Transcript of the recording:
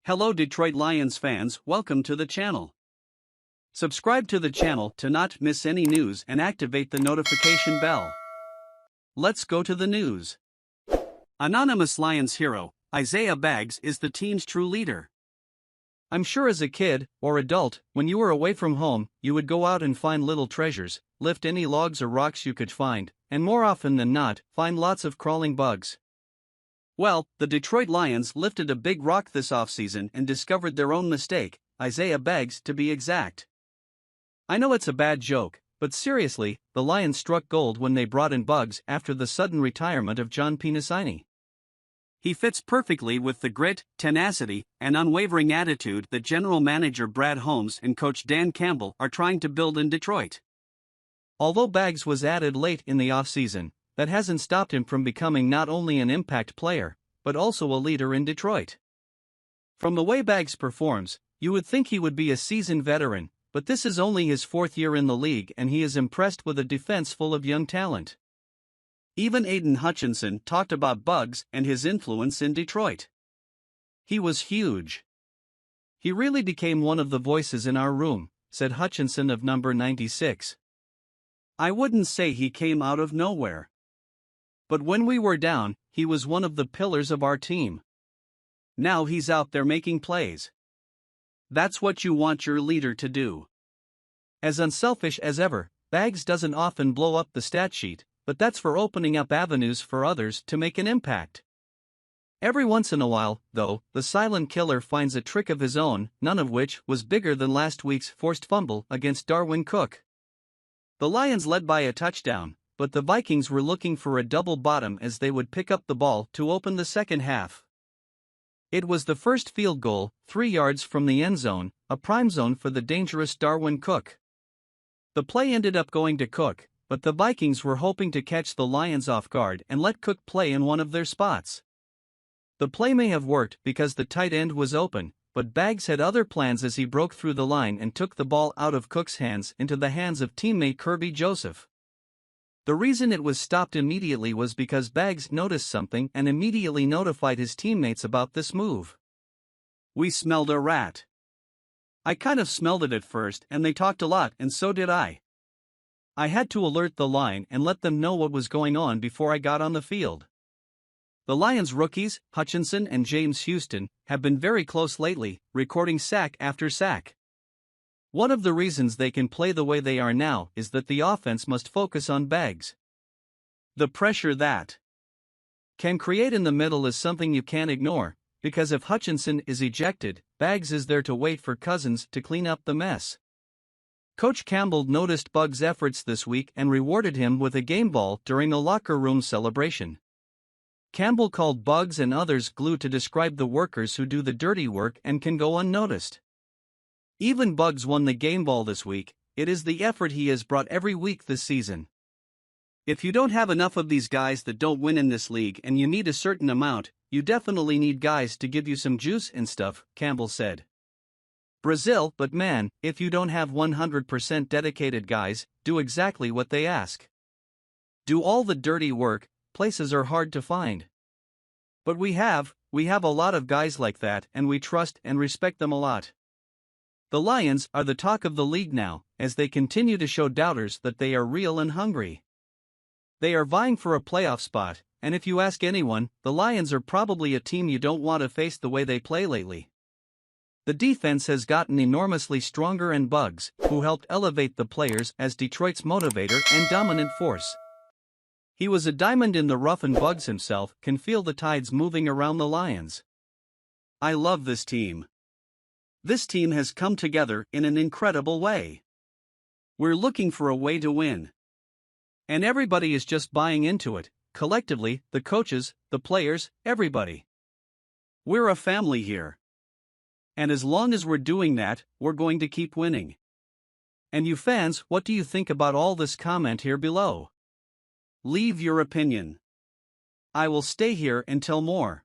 Hello Detroit Lions fans, welcome to the channel. Subscribe to the channel to not miss any news and activate the notification bell. Let's go to the news. Anonymous Lions hero, Isaiah Baggs is the team's true leader. I'm sure as a kid, or adult, when you were away from home, you would go out and find little treasures, lift any logs or rocks you could find, and more often than not, find lots of crawling bugs. Well, the Detroit Lions lifted a big rock this offseason and discovered their own mistake, Isaiah Baggs to be exact. I know it's a bad joke, but seriously, the Lions struck gold when they brought in Bugs after the sudden retirement of John Pinasini. He fits perfectly with the grit, tenacity, and unwavering attitude that General Manager Brad Holmes and Coach Dan Campbell are trying to build in Detroit. Although Baggs was added late in the offseason, that hasn't stopped him from becoming not only an impact player, but also a leader in Detroit. From the way Baggs performs, you would think he would be a seasoned veteran, but this is only his fourth year in the league and he is impressed with a defense full of young talent. Even Aiden Hutchinson talked about Bugs and his influence in Detroit. He was huge. He really became one of the voices in our room, said Hutchinson of number 96. I wouldn't say he came out of nowhere. But when we were down, he was one of the pillars of our team. Now he's out there making plays. That's what you want your leader to do. As unselfish as ever, Baggs doesn't often blow up the stat sheet, but that's for opening up avenues for others to make an impact. Every once in a while, though, the silent killer finds a trick of his own, none of which was bigger than last week's forced fumble against Darwin Cook. The Lions led by a touchdown, but the Vikings were looking for a double bottom as they would pick up the ball to open the second half. It was the first field goal, 3 yards from the end zone, a prime zone for the dangerous Darwin Cook. The play ended up going to Cook, but the Vikings were hoping to catch the Lions off guard and let Cook play in one of their spots. The play may have worked because the tight end was open, but Baggs had other plans as he broke through the line and took the ball out of Cook's hands into the hands of teammate Kirby Joseph. The reason it was stopped immediately was because Baggs noticed something and immediately notified his teammates about this move. We smelled a rat. I kind of smelled it at first and they talked a lot and so did I. I had to alert the line and let them know what was going on before I got on the field. The Lions rookies, Hutchinson and James Houston, have been very close lately, recording sack after sack. One of the reasons they can play the way they are now is that the offense must focus on Baggs. The pressure that can create in the middle is something you can't ignore, because if Hutchinson is ejected, Baggs is there to wait for Cousins to clean up the mess. Coach Campbell noticed Bugs' efforts this week and rewarded him with a game ball during a locker room celebration. Campbell called Bugs and others glue to describe the workers who do the dirty work and can go unnoticed. Even Bugs won the game ball this week. It is the effort he has brought every week this season. If you don't have enough of these guys that don't win in this league and you need a certain amount, you definitely need guys to give you some juice and stuff, Campbell said. Brazil, but man, if you don't have 100% dedicated guys, do exactly what they ask. Do all the dirty work, places are hard to find. But we have a lot of guys like that and we trust and respect them a lot. The Lions are the talk of the league now, as they continue to show doubters that they are real and hungry. They are vying for a playoff spot, and if you ask anyone, the Lions are probably a team you don't want to face the way they play lately. The defense has gotten enormously stronger and Bugs, who helped elevate the players as Detroit's motivator and dominant force. He was a diamond in the rough and Bugs himself can feel the tides moving around the Lions. I love this team. This team has come together in an incredible way. We're looking for a way to win. And everybody is just buying into it, collectively, the coaches, the players, everybody. We're a family here. And as long as we're doing that, we're going to keep winning. And you fans, what do you think about all this? Comment here below. Leave your opinion. I will stay here and tell more.